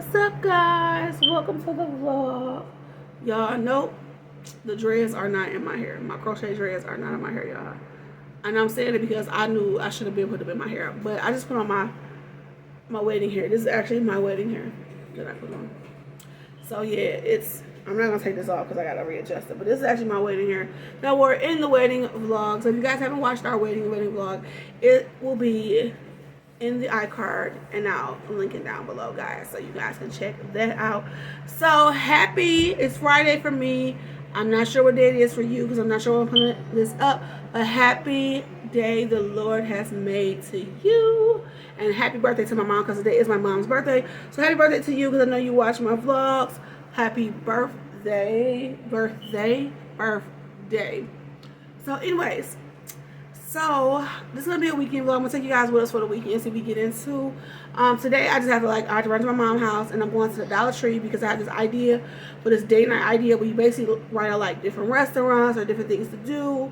What's up, guys? Welcome to the vlog. Y'all know the dreads are not in my hair. My crochet dreads are not in my hair, y'all. And I'm saying it because I knew I should have been put them in my hair. But I just put on my wedding hair. This is actually my wedding hair that I put on. So yeah, I'm not gonna take this off because I gotta readjust it. But this is actually my wedding hair that I wore in the wedding vlog. So if you guys haven't watched our wedding vlog, it will be in the iCard, and I'll link it down below, guys, so you guys can check that out. So happy, it's Friday for me. I'm not sure what day it is for you because I'm not sure when I'm putting this up, but happy day the Lord has made to you, and happy birthday to my mom because today is my mom's birthday. So happy birthday to you because I know you watch my vlogs. Happy birthday. So anyways, so this is gonna be a weekend vlog. I'm gonna take you guys with us for the weekend. See if we get into today. I have to run to my mom's house, and I'm going to the Dollar Tree because I have this idea for this date night idea where you basically write out like different restaurants or different things to do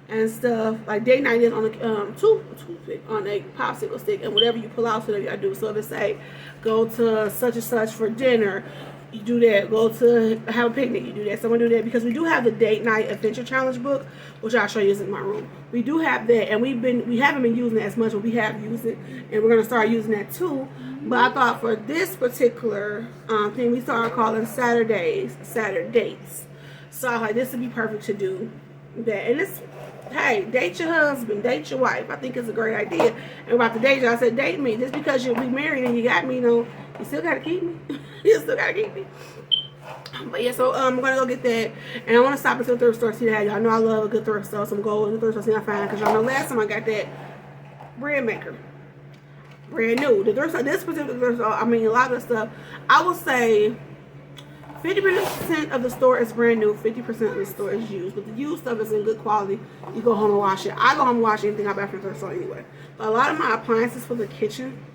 and stuff. Like date night is on a toothpick on a popsicle stick, and whatever you pull out, so whatever you gotta do. So if it's say go to such and such for dinner, you do that. Go to have a picnic, you do that. Someone do that because we do have the date night adventure challenge book, which I'll show you is in my room. We do have that, and we haven't been using it as much, but we have used it, and we're gonna start using that too. But I thought for this particular thing, we started calling Saturdays Saturdates. So I was like, this would be perfect to do that. And it's, hey, date your husband, date your wife. I think it's a great idea. And about the date you, I said, date me. Just because you'll be married and you got me, you still gotta keep me. You still gotta keep me. But yeah, so I'm gonna go get that, and I want to stop into the thrift store, see that. Y'all know I love a good thrift store, so I'm going to the thrift store, see what I find. Because y'all know last time I got that bread maker, brand new. The thrift store, this particular thrift store, I mean a lot of the stuff, I would say 50% of the store is brand new, 50% of the store is used. But the used stuff is in good quality. You go home and wash it. I go home and wash anything I buy from the thrift store anyway. But a lot of my appliances for the kitchen,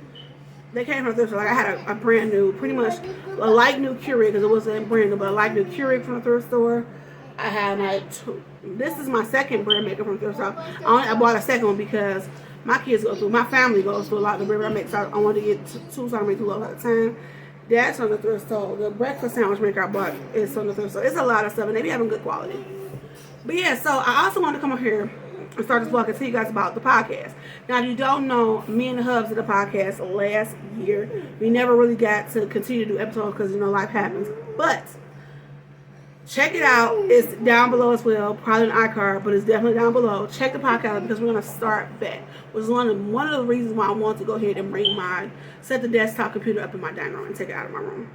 they came from the thrift store. Like I had a brand new, pretty much a light new Keurig, because it wasn't brand new, but a light new Keurig from the thrift store. I had this is my second bread maker from the thrift store. I bought a second one because my kids go through, my family goes through a lot of the bread I make, so I wanted to get two, so I make two at a time. That's from the thrift store. The breakfast sandwich maker I bought is from the thrift store. It's a lot of stuff, and they be having good quality. But yeah, so I also want to come up here and start this vlog and tell you guys about the podcast. Now, if you don't know, me and the hubs did a podcast last year. We never really got to continue to do episodes because, life happens. But check it out. It's down below as well. Probably an iCard, but it's definitely down below. Check the podcast out because we're going to start back. Which is one of the reasons why I want to go ahead and set the desktop computer up in my dining room and take it out of my room.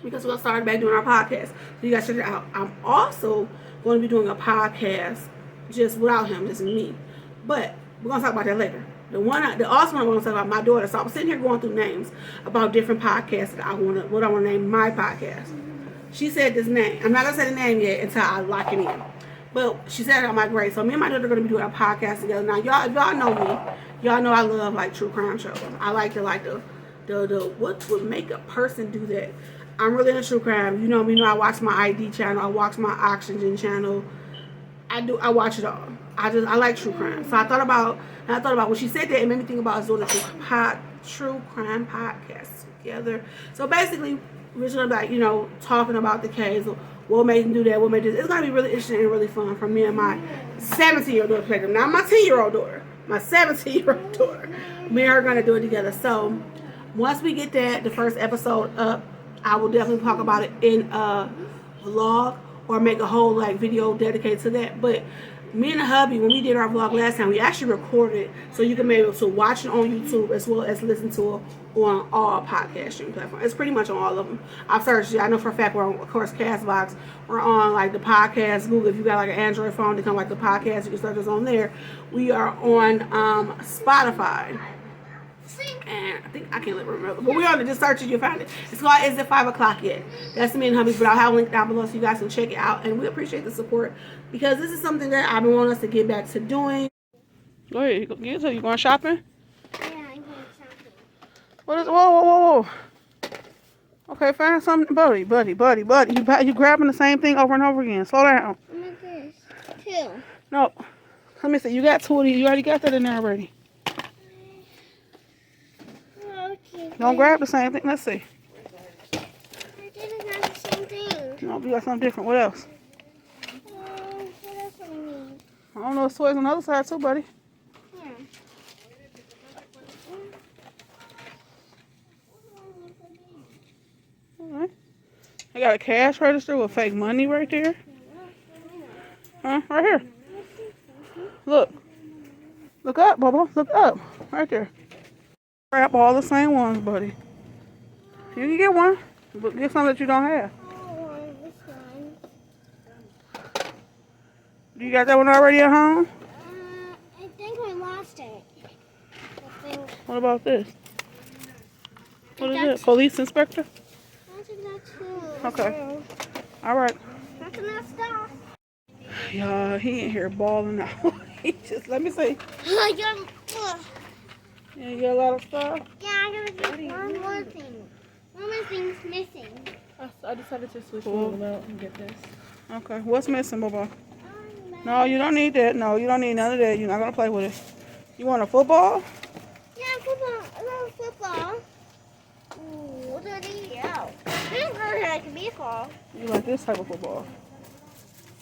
Because we're going to start back doing our podcast. So you guys check it out. I'm also going to be doing a podcast just without him, just me. But we're going to talk about that later. The awesome one I want to talk about, my daughter. So I'm sitting here going through names about different podcasts that what I want to name my podcast. She said this name. I'm not going to say the name yet until I lock it in. But she said it on my grade. So me and my daughter are going to be doing a podcast together. Now, if y'all know me, y'all know I love like true crime shows. I like the what would make a person do that. I'm really into true crime. You know me, I watch my ID channel. I watch my Oxygen channel. I watch it all. I like true crime. So I thought about when she said that, it made me think about us doing a true crime podcast together. So basically, we're just gonna be talking about the case, what made them do that, what made this. It's gonna be really interesting and really fun for me and my 17-year-old daughter, not my 10-year-old daughter, my 17-year-old daughter. Me and her are gonna do it together. So once we get the first episode up, I will definitely talk about it in a vlog or make a whole video dedicated to that. But me and the hubby, when we did our vlog last time, we actually recorded so you can be able to watch it on YouTube as well as listen to it on all podcast streaming platforms. It's pretty much on all of them. I've searched it. I know for a fact we're on, of course, Castbox. We're on the podcast Google. If you got an Android phone, to come the podcast, you can search us on there. We are on Spotify. And I think I can't remember, but we're on it. Just search it, you'll find it. It's called Is It 5 O'Clock Yet? That's me and hubby's, but I'll have a link down below so you guys can check it out. And we appreciate the support because this is something that I've been wanting us to get back to doing. Go ahead, you going shopping? Yeah, I'm going shopping. What is? Whoa! Okay, find something, buddy. You grabbing the same thing over and over again. Slow down. What is this? 2. No, let me see. You got 2 of these. You already got that in there already. Okay. Don't grab the same thing. Let's see. No, we got something different. What else? What else do we need? I don't know. Toys on the other side too, buddy. Here. All right. I got a cash register with fake money right there. Huh? Right here. Look. Look up, Bubba. Look up. Right there. Crap, all the same ones, buddy. You can get one, but get some that you don't have. Oh, this one. You got that one already at home? I think I lost it. I think. What about this? What is That's- it? Police inspector? I think that's too. Okay. All right. That's enough stuff. Yeah, he ain't here balling out. He just, let me see. I got. Yeah, you got a lot of stuff? Yeah, I gotta get one more thing. One more thing's missing. I decided to switch Cool. them out and get this. Okay. What's missing, Bubba? No, you don't need that. No, you don't need none of that. You're not going to play with it. You want a football? Yeah, football. I love football. Ooh, what do I need? Yeah. This is like a baseball. You like this type of football?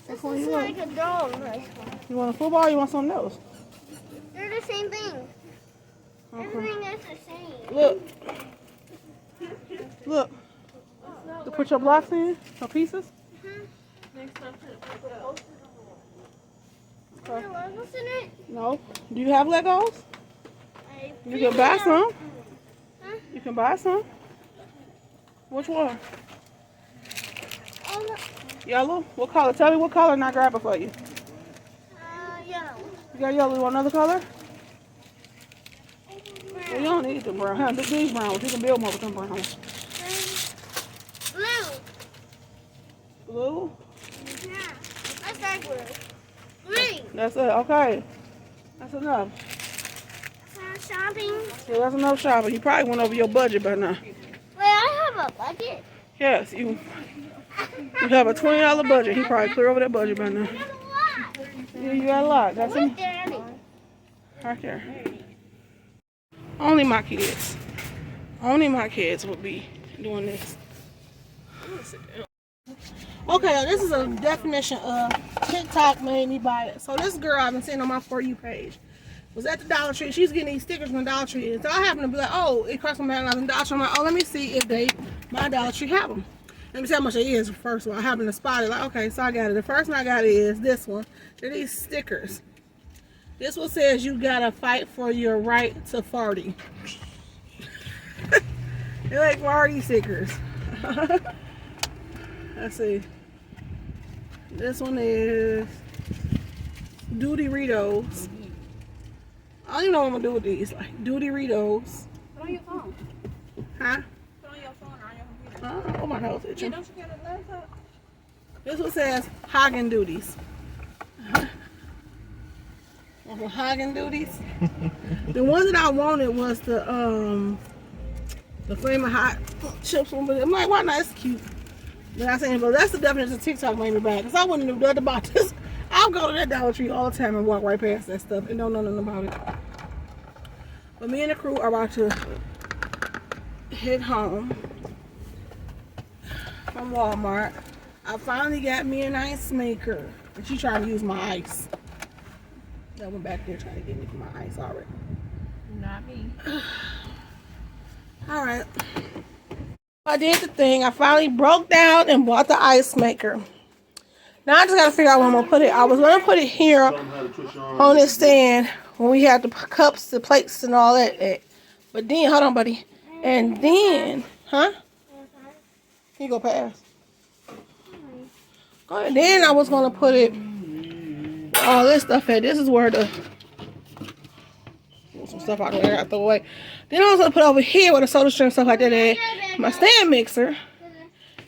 This one is you like a dog baseball. You want a football or you want something else? They're the same thing. Okay. Everything is the same. Look. Look. To put your blocks in? Your pieces? Next time, Are there Legos in it? No. Do you have Legos? You can buy some. Huh? You can buy some. Which one? Oh, Yellow? What color? Tell me what color and I'll grab it for you. yellow. You got yellow. You want another color? Well, you don't need them brown. Huh? These brown ones. You can build more with them brown ones. Blue. Blue? Yeah. Let's start blue. Green. That's it. Okay. That's enough. Shopping. Yeah, that's enough shopping. You probably went over your budget by now. Wait, I have a budget. Yes, you have a $20 budget. He probably clear over that budget by now. I have a lot. Yeah, you got a lot. That's Where's him Daddy? right there. Only my kids. Only my kids would be doing this. Okay, this is a definition of TikTok made me buy it. So this girl I've been seeing on my For You page was at the Dollar Tree. She's getting these stickers from the Dollar Tree. And so I happen to be like, oh, it costs me $9 in Dollar Tree. I'm like, oh, let me see if my Dollar Tree have them. Let me see how much it is first of all. I happen to spot it. Like, okay, so I got it. The first one I got is this one. They're these stickers. This one says you gotta fight for your right to farty. They're like farty stickers. Let's see. This one is Duty Ritos. I don't even know what I'm gonna do with these. Like Duty Ritos. Put on your phone. Huh? Put on your phone or on your computer. I don't know. Oh, my nose Yeah, itching. don't you get a laptop? This one says Hagen Duties. Hagen Duties. The one that I wanted was the Flamin' Hot chips one, but I'm like, why not? It's cute. But I saying, but that's the definition of TikTok made me bad. Because I wouldn't have done about this. I'll go to that Dollar Tree all the time and walk right past that stuff and don't know nothing about it. But me and the crew are about to head home from Walmart. I finally got me an ice maker. And she trying to use my ice. That one back there trying to get me my ice already. Not me. Alright. I did the thing. I finally broke down and bought the ice maker. Now I just gotta figure out where I'm gonna put it. I was gonna put it here on this stand when we had the cups, the plates, and all that. But then, hold on, buddy. And then, huh? Here you go pass. Go ahead. Then I was gonna put it. All this stuff at. This is where the some stuff I gotta throw away. Then I was gonna put over here with the soda stream stuff like that at. My stand mixer.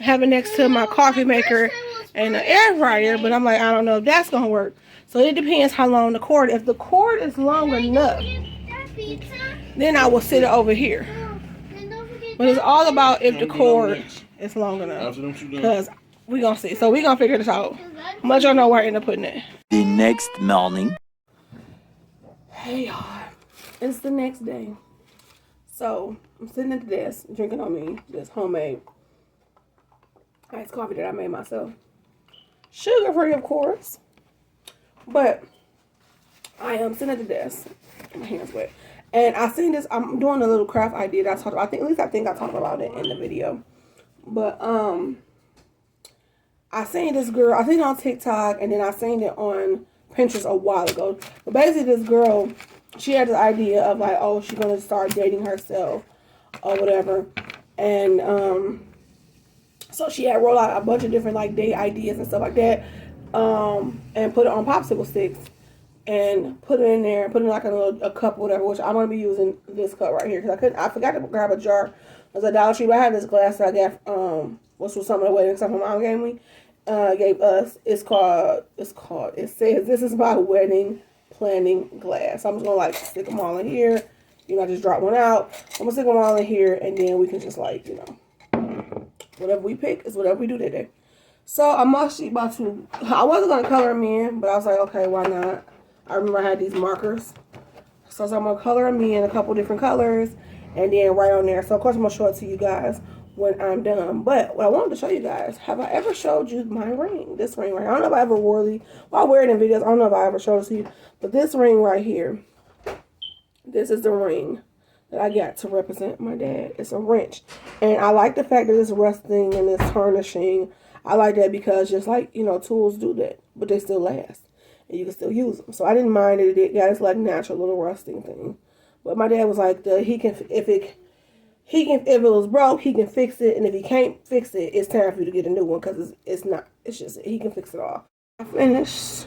Have it next to my coffee maker and the air fryer, but I'm like, I don't know if that's gonna work. So it depends how long the cord. If the cord is long enough, then I will sit it over here. But it's all about if the cord is long enough. Because we gonna see. So we gonna figure this out. How much y'all know where I end up putting it? The next morning. Hey y'all. It's the next day. So I'm sitting at the desk drinking on me this homemade Iced coffee that I made myself. Sugar free, of course. But I am sitting at the desk. My hands wet. And I seen this. I'm doing a little craft idea that I talked about. I think I talked about it in the video. But I seen this girl. I seen it on TikTok, and then I seen it on Pinterest a while ago. But basically, this girl, she had this idea of like, oh, she's gonna start dating herself or whatever, and so she had rolled out a bunch of different like date ideas and stuff like that, and put it on popsicle sticks. And put it in there, put it in like a cup or whatever, which I'm going to be using this cup right here. Because I forgot to grab a jar. It was a Dollar Tree, but I had this glass that I got, which was some of the wedding stuff my mom gave me, gave us. It says, this is my wedding planning glass. So I'm just going to like stick them all in here. You know, I just dropped one out. I'm going to stick them all in here, and then we can just like, you know, whatever we pick is whatever we do that day. So I'm actually about to, I wasn't going to color them in, but I was like, okay, why not? I remember I had these markers. So I'm going to color them in a couple different colors. And then right on there. So, of course, I'm going to show it to you guys when I'm done. But what I wanted to show you guys, have I ever showed you my ring? This ring right here. I don't know if I ever wore it. Well, I wear it in videos. I don't know if I ever showed it to you. But this ring right here, this is the ring that I got to represent my dad. It's a wrench. And I like the fact that it's rusting and it's tarnishing. I like that because just like, you know, tools do that. But they still last. And you can still use them. So I didn't mind that it got this like natural little rusting thing. But my dad was like, if it was broke, he can fix it. And if he can't fix it, it's time for you to get a new one because it's just he can fix it all. I finished,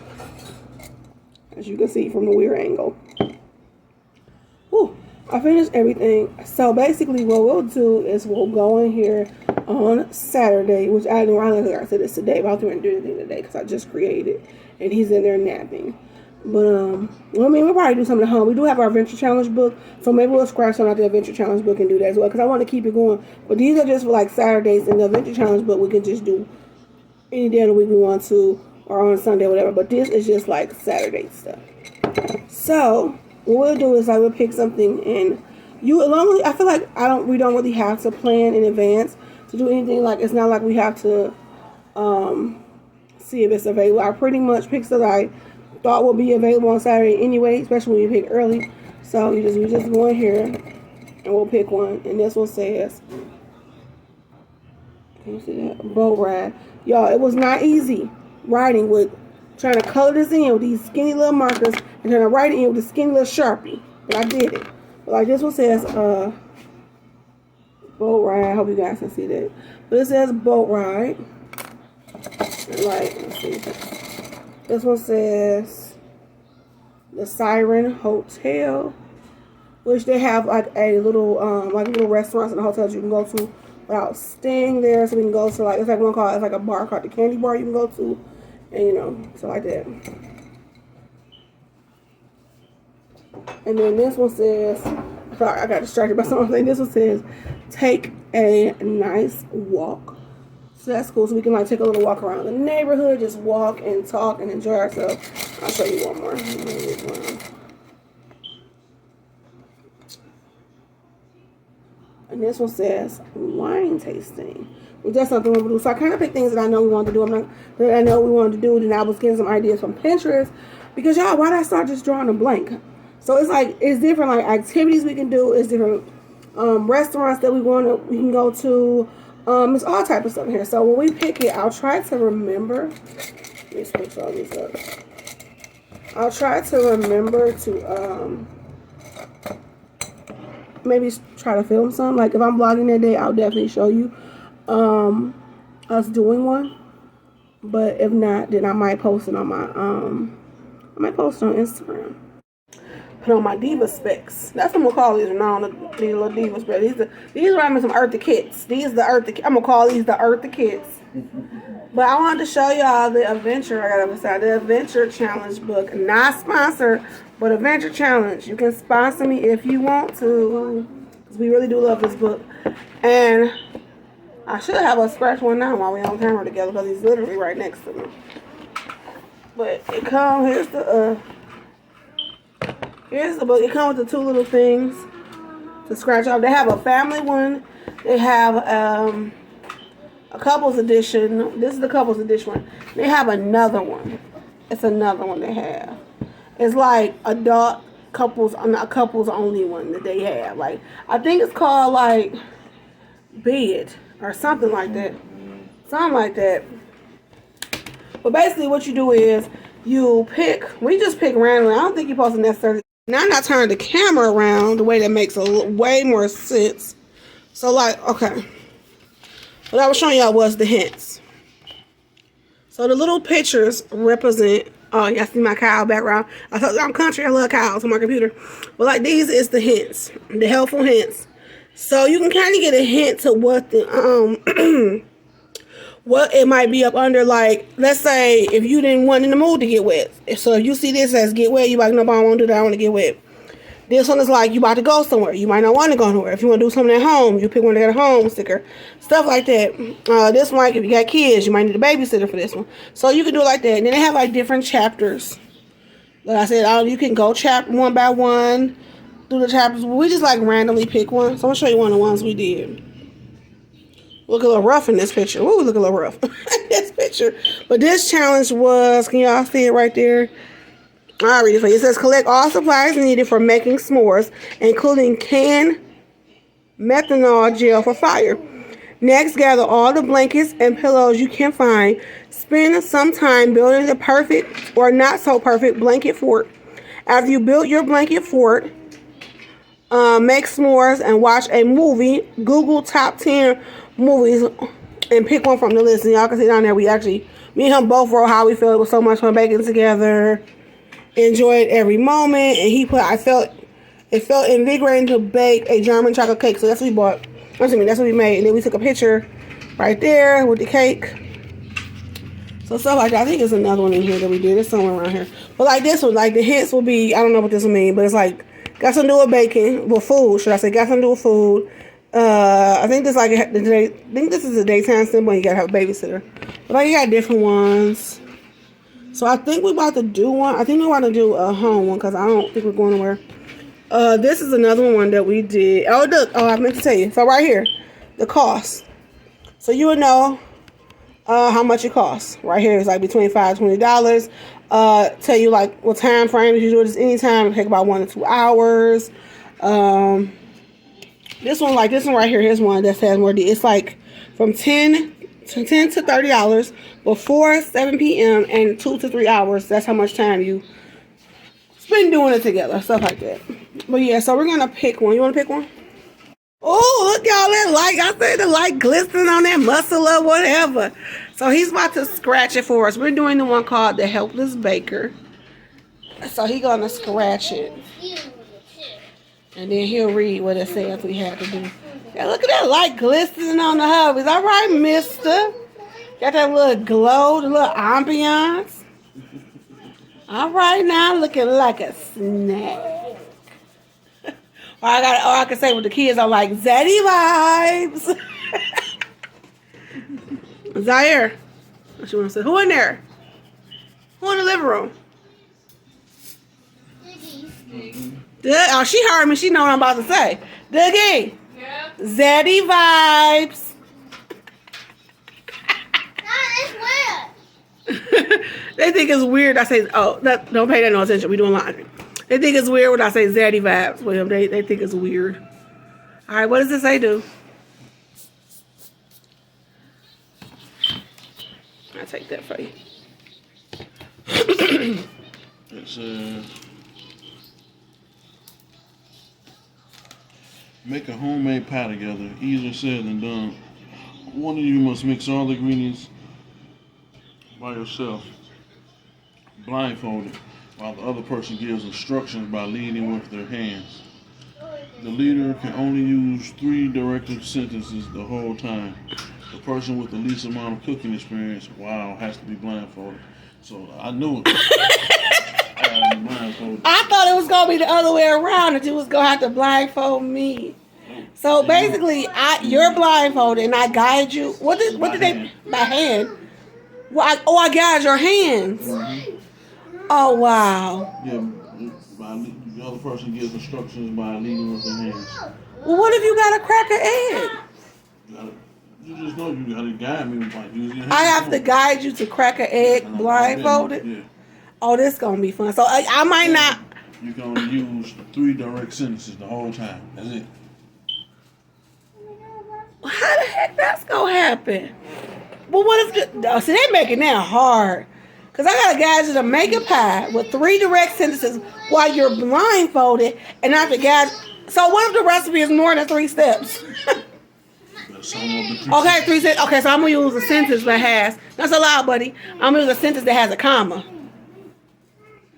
as you can see from the weird angle. Whew, I finished everything. So basically, what we'll do is we'll go in here on Saturday, which I didn't really like I said this today, but I didn't do anything today because I just created it. And he's in there napping. But, well, I mean, we'll probably do something at home. We do have our Adventure Challenge book. So maybe we'll scratch something out the Adventure Challenge book and do that as well. Because I want to keep it going. But these are just for, like, Saturdays. And the Adventure Challenge book, we can just do any day of the week we want to. Or on Sunday or whatever. But this is just, like, Saturday stuff. So, what we'll do is, like, we'll pick something. And I feel like we don't really have to plan in advance to do anything. Like, it's not like we have to, see if it's available. I pretty much picked stuff I thought would be available on Saturday anyway, especially when you pick early. So we just go in here and we'll pick one. And this one says, can you see that? Boat ride. Y'all, it was not easy writing with trying to color this in with these skinny little markers and trying to write it in with a skinny little Sharpie. But I did it. But like this one says, boat ride. I hope you guys can see that. But it says boat ride. Like, let's see. This one says the Siren Hotel, which they have like a little little restaurants and hotels you can go to without staying there. So we can go to like it's like a bar called the Candy Bar you can go to, and you know, so like that. And then this one says, sorry, I got distracted by something. This one says, take a nice walk. So that's cool. So we can like take a little walk around the neighborhood, just walk and talk and enjoy ourselves. I'll show you one more. And this one says wine tasting. Which that's something we do. So I kind of picked things that I know we wanted to do. That I know we wanted to do. Then I was getting some ideas from Pinterest. Because y'all, why did I start just drawing a blank? So it's like it's different like activities we can do. It's different restaurants that we can go to. It's all type of stuff in here. So when we pick it, I'll try to remember. Let me switch all these up. I'll try to remember to maybe try to film some. Like if I'm vlogging that day, I'll definitely show you us doing one. But if not, then I might post it on my I might post it on Instagram. Put on my Diva specs. That's what I'm gonna call these now. These little Diva specs. These are some Eartha Kits. These the Eartha. I'm gonna call these the Eartha Kits. But I wanted to show y'all the adventure. I got beside the Adventure Challenge book. Not sponsored, but Adventure Challenge. You can sponsor me if you want to, because we really do love this book. And I should have a scratch one now while we on camera together, because he's literally right next to me. But it comes. Here's the book. It comes with the two little things to scratch off. They have a family one. They have a couples edition. This is the couples edition one. They have another one. It's another one they have. It's like adult couples, not couples only one that they have. Like I think it's called like Bed or something like that. Something like that. But basically, what you do is you pick. We just pick randomly. I don't think you're supposed to necessarily. Now I'm not turning the camera around the way that makes way more sense. So like, okay. What I was showing y'all was the hints. So the little pictures represent. Oh, y'all see my cow background. I thought I'm country. I love cows on my computer. But like these is the hints, the helpful hints. So you can kind of get a hint to what the what it might be up under. Like let's say if you didn't want in the mood to get wet. So if you see this as get wet, you like no, I won't do that. I want to get wet. This one is like you about to go somewhere. You might not want to go nowhere. If you want to do something at home, you pick one to get a home sticker. Stuff like that. This one, like if you got kids, you might need a babysitter for this one. So you can do it like that. And then they have like different chapters. Like I said, you can go one by one through the chapters. We just like randomly pick one. So I'm going to show you one of the ones we did. Look a little rough in this picture. Ooh, look a little rough in this picture. But this challenge was, can y'all see it right there? I'll read it for you. It says, collect all supplies needed for making s'mores, including canned methanol gel for fire. Next, gather all the blankets and pillows you can find. Spend some time building the perfect or not so perfect blanket fort. After you build your blanket fort, make s'mores and watch a movie. Google top 10 movies and pick one from the list. And y'all can see down there, me and him both wrote how we felt. It was so much fun baking together. Enjoyed every moment, and it felt invigorating to bake a German chocolate cake. So that's what we bought. That's what we made, and then we took a picture right there with the cake. So stuff like that. I think there's another one in here that we did. It's somewhere around here. But like this one, like the hints will be, I don't know what this will mean, but it's like got something to do with baking, well food. Should I say got something to do with food? I think this is a daytime symbol. You gotta have a babysitter. But like you got different ones. So I think we're about to do one. I think we want to do a home one because I don't think we're going anywhere. This is another one that we did. Oh, look. Oh, I meant to tell you. So right here, the cost. So you would know how much it costs. Right here is like between $5 and $20. Tell you like what time frame. If you do this anytime, it'll take about 1 to 2 hours. This one right here. Here's one that says more. It's like from $10 to $30 before 7 p.m. and 2 to 3 hours. That's how much time you spend doing it together. Stuff like that. But yeah, so we're going to pick one. You want to pick one? Oh, look, y'all, that light. I said the light glistening on that muscle or whatever. So he's about to scratch it for us. We're doing the one called The Helpless Baker. So he's going to scratch it. And then he'll read what it says we had to do. Yeah, look at that light glistening on the hubbies. All right, mister. Got that little glow, the little ambiance. All right, now looking like a snack. Or I can say with the kids, I'm like, Zaddy vibes. Zaire. What you want to say? Who in there? Who in the living room? Oh, she heard me. She know what I'm about to say. Dougie. Yeah. Zaddy vibes. They think it's weird. I say, don't pay that no attention. We doing laundry. They think it's weird when I say Zaddy vibes with him. They think it's weird. All right, what does this say do? I'll take that for you. It says, make a homemade pie together. Easier said than done. One of you must mix all the ingredients by yourself, blindfolded, while the other person gives instructions by leading with their hands. The leader can only use 3 directive sentences the whole time. The person with the least amount of cooking experience, has to be blindfolded. So I knew it. I had to be blindfolded. I thought it was going to be the other way around, that you was going to have to blindfold me. So basically, you're blindfolded and I guide you. What did they, by hand? Well, I guide your hands. Mm-hmm. Oh, wow. Yeah, the other person gives instructions by leading with their hands. Well, what if you got to crack an egg? You just know you gotta guide me with my use your hands. I have to guide you to crack an egg blindfolded. Yeah. Oh, this gonna be fun. So I might not. You can only use 3 direct sentences the whole time. That's it. How the heck that's gonna happen? But what if the, see, they make it now hard. Cause I gotta guide you to make a pie with 3 direct sentences while you're blindfolded, and I have to guide. So what if the recipe is more than 3 steps? Okay, 3 steps. Okay, so I'm gonna use a sentence that has. That's a lot, buddy. I'm gonna use a sentence that has a comma.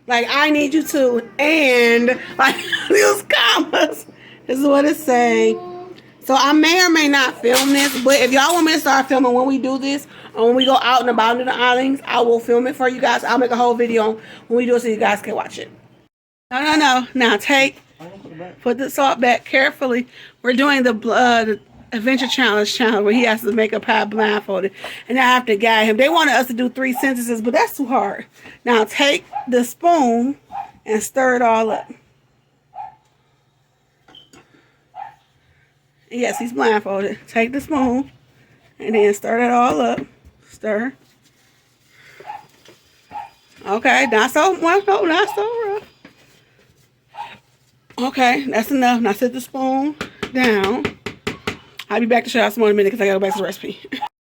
Like I need you to, and like use commas. This is what it's saying. So I may or may not film this, but if y'all want me to start filming when we do this, or when we go out and about in the islands, I will film it for you guys. I'll make a whole video when we do it so you guys can watch it. No. Now put the salt back carefully. We're doing the Adventure Challenge where he has to make a pie blindfolded, and I have to guide him. They wanted us to do 3 sentences, but that's too hard. Now take the spoon and stir it all up. Yes, he's blindfolded. Take the spoon and then stir that all up. Stir. Okay, not so rough. Okay, that's enough. Now sit the spoon down. I'll be back to show y'all some more in a minute because I gotta go back to the recipe.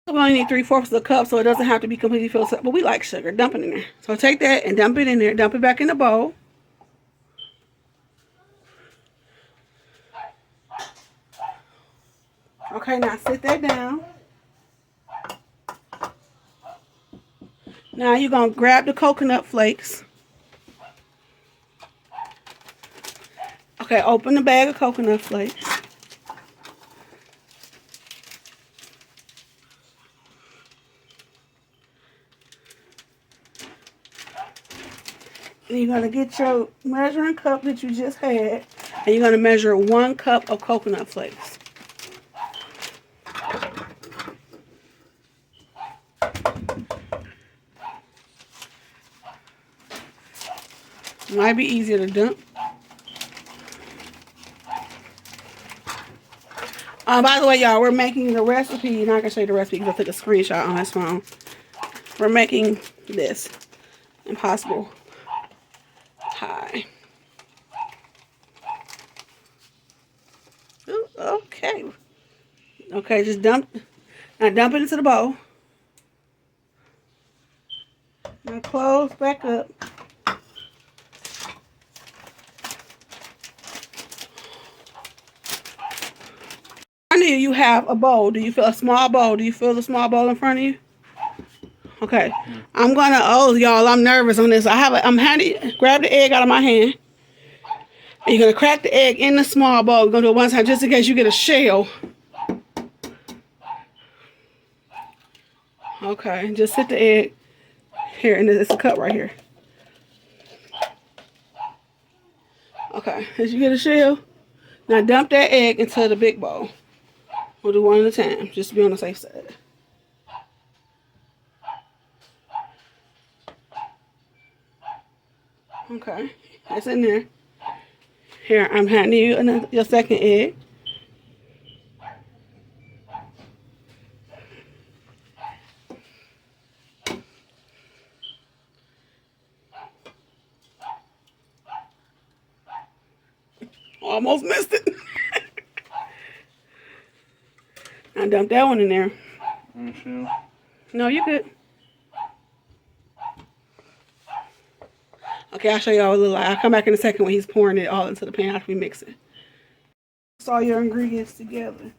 We only need 3/4 of a cup, so it doesn't have to be completely filled up. But we like sugar. Dump it in there. So take that and dump it in there. Dump it back in the bowl. Okay, now sit that down. Now you're going to grab the coconut flakes. Okay, open the bag of coconut flakes. And you're going to get your measuring cup that you just had, and you're going to measure 1 cup of coconut flakes. Might be easier to dump. By the way, y'all, we're making the recipe. Now I can show you the recipe because I took a screenshot on this phone. We're making this impossible pie. Ooh, okay. Okay, just dump. Now dump it into the bowl. Now close back up. You have a bowl. Do you feel a small bowl? Do you feel the small bowl in front of you? Okay. I'm gonna, oh y'all, I'm nervous on this. I'm handy. Grab the egg out of my hand. And you're gonna crack the egg in the small bowl. We're gonna do it one time just in case you get a shell. Okay, just sit the egg here, and it's a cup right here. Okay, as you get a shell, now dump that egg into the big bowl. We'll do one at a time, just to be on the safe side. Okay, that's in there. Here, I'm handing you your second egg. Almost missed it. I dumped that one in there. Sure. No, you good. Okay, I'll show y'all a little. I'll come back in a second when he's pouring it all into the pan after we mix it. Mix all your ingredients together.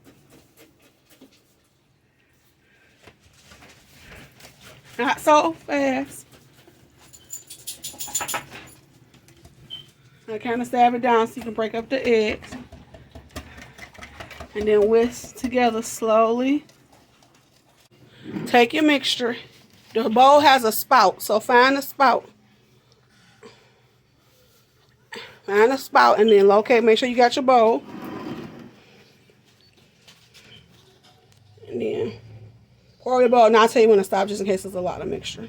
Not so fast. I kind of stab it down so you can break up the eggs. And then whisk together slowly. Take your mixture. The bowl has a spout, so find the spout. Find a spout and then locate, make sure you got your bowl. And then pour your bowl. Now I'll tell you when to stop just in case there's a lot of mixture.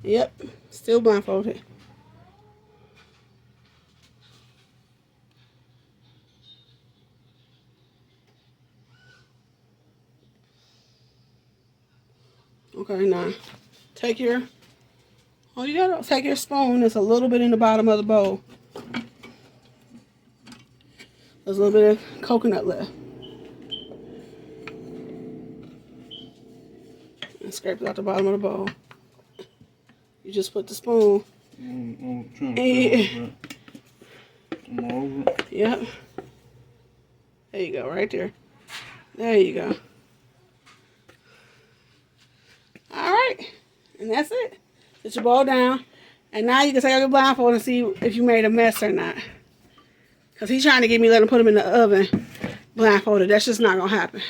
Yep, still blindfolded. Okay, now take your, oh, you gotta take your spoon. There's a little bit in the bottom of the bowl. There's a little bit of coconut left. And scrape it out the bottom of the bowl. You just put the spoon. I'm trying to I'm over it. Yep. There you go, right there. There you go. All right. And that's it. Put your bowl down. And now you can take out your blindfold and see if you made a mess or not. Because he's trying to get me to let him put him in the oven blindfolded. That's just not going to happen.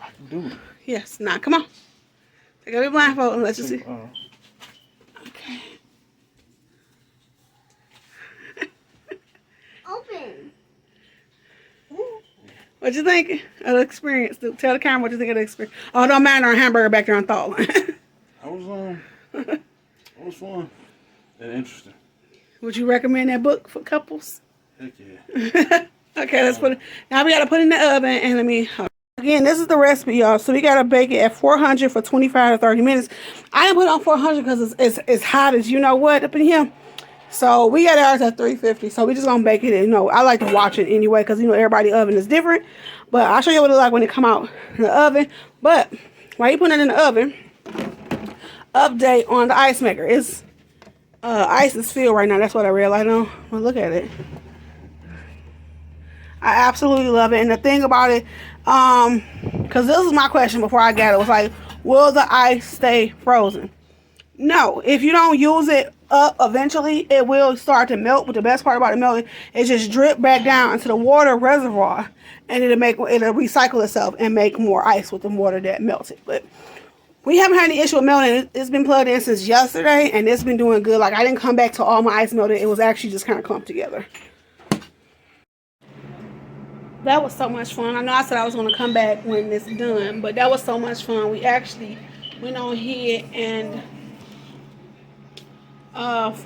I can do it. Yes. Now, come on. Take out your blindfold and let's just see. Okay. Open. What you think of the experience? Tell the camera what you think of the experience. Oh, don't mind our hamburger back there on thaw. That was fun and interesting. Would you recommend that book for couples? Heck yeah. Okay, let's put it. Now we gotta put it in the oven and let me. Again, this is the recipe, y'all. So we gotta bake it at 400 for 25 to 30 minutes. I didn't put it on 400 because it's hot as you know what up in here. So we got ours at 350. So we just gonna bake it. And, I like to watch it anyway because everybody's oven is different. But I'll show you what it like when it come out in the oven. But while you putting it in the oven, update on the ice maker. It's ice is filled right now. That's what I realized. Well, look at it. I absolutely love it. And the thing about it, because this was my question before I got it, was like, will the ice stay frozen? No. If you don't use it up, eventually it will start to melt. But the best part about it melting is just drip back down into the water reservoir, and it'll recycle itself and make more ice with the water that melted. But we haven't had any issue with melting. It's been plugged in since yesterday, and it's been doing good. Like, I didn't come back to all my ice melted. It was actually just kind of clumped together. That was so much fun. I know I said I was going to come back when it's done, but that was so much fun. We actually went on here and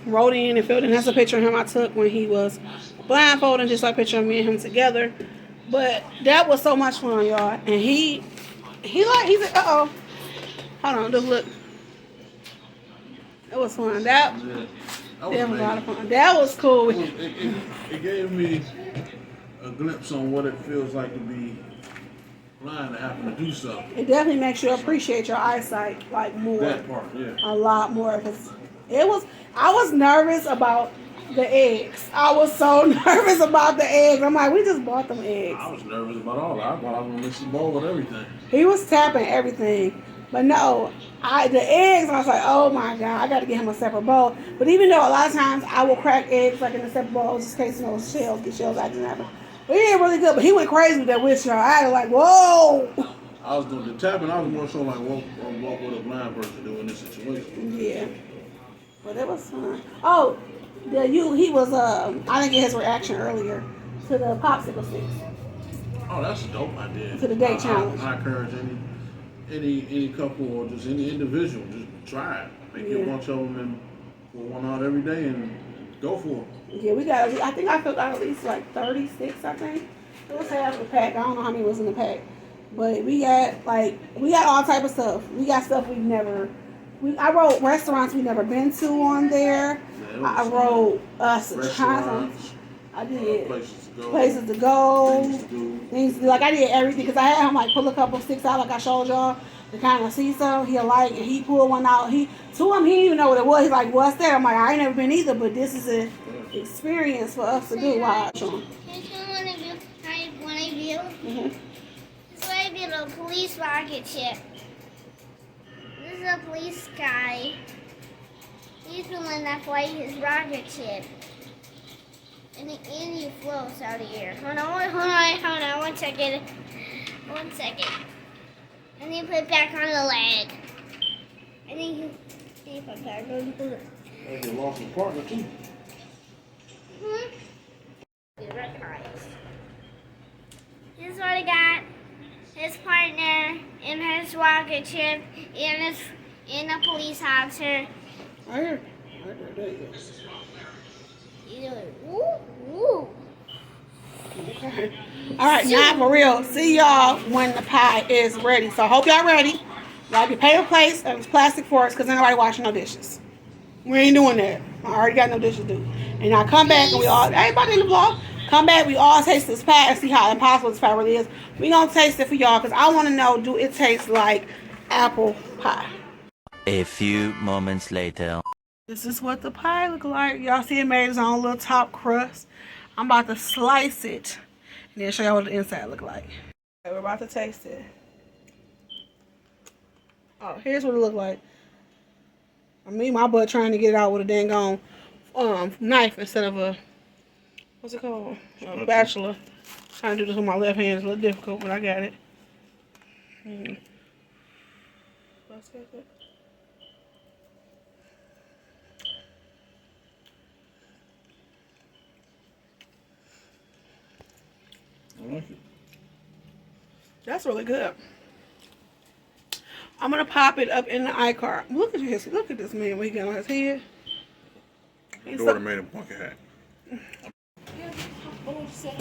wrote in and filled in. That's a picture of him I took when he was blindfolded, just like a picture of me and him together. But that was so much fun, y'all. And he said, uh-oh. Hold on, just look. That was fun. That was a lot of fun. That was cool. It gave me a glimpse on what it feels like to be blind and having to do something. It definitely makes you appreciate your eyesight like more. That part, yeah. A lot more. Because I was nervous about the eggs. I was so nervous about the eggs. I'm like, we just bought them eggs. I was nervous about all that. I thought I was going to miss the bowl with everything. He was tapping everything. But no, the eggs, I was like, oh my God, I got to get him a separate bowl. But even though a lot of times I will crack eggs like in a separate bowl just in case get shells out of happen. But he did really good. But he went crazy with that wish, y'all. I had to like, whoa. I was doing the tapping. I was more so like, what would a blind person do in this situation? Yeah. But it was fun. Oh, he was, I didn't get his reaction earlier to the popsicle sticks. Oh, that's a dope idea. To the day challenge. I encourage any couple or just any individual, just try it. Make you a bunch of them and pour one out every day and go for it. Yeah, I think I filled out at least like 36, I think. It was half the pack. I don't know how many was in the pack. But we got all type of stuff. We got stuff I wrote restaurants we've never been to on there. Yeah, I wrote restaurants. I did places to go, things to do. Like I did everything because I had him like pull a couple sticks out like I showed y'all to kind of see some. And he pulled one out. Two of them he didn't even know what it was. He's like, "What's that?" I'm like, "I ain't never been either, but this is an experience for us to do." Wow. This one is a police rocket ship. This is a police guy. He's the one that flies his rocket ship. And he floats out of here. Hold on, 1 second. 1 second. And then put it back on the leg. And then he put it back on the leg. And you lost your partner too. This is what I got. His partner and his rocket ship and a police officer. Right here. There you go. Woo. Okay. All right, now for real. See y'all when the pie is ready. So I hope y'all ready. Like your paper plates and plastic forks, because nobody washing no dishes. We ain't doing that. I already got no dishes to do. And I come back and we all, everybody in the vlog, come back, we all taste this pie and see how impossible this pie really is. We gonna taste it for y'all because I want to know, do it taste like apple pie? A few moments later. This is what the pie look like. Y'all see it made its own little top crust. I'm about to slice it and then show y'all what the inside look like. Okay, we're about to taste it. Oh, here's what it look like. I mean, my butt trying to get it out with a dang on knife instead of a, what's it called? A spatula. Trying to do this with my left hand is a little difficult, but I got it. Let's get it. I like it. That's really good. I'm gonna pop it up in the iCard. Look at this. Look at this man. What he got on his head. My daughter made a bucket hat. Oh, said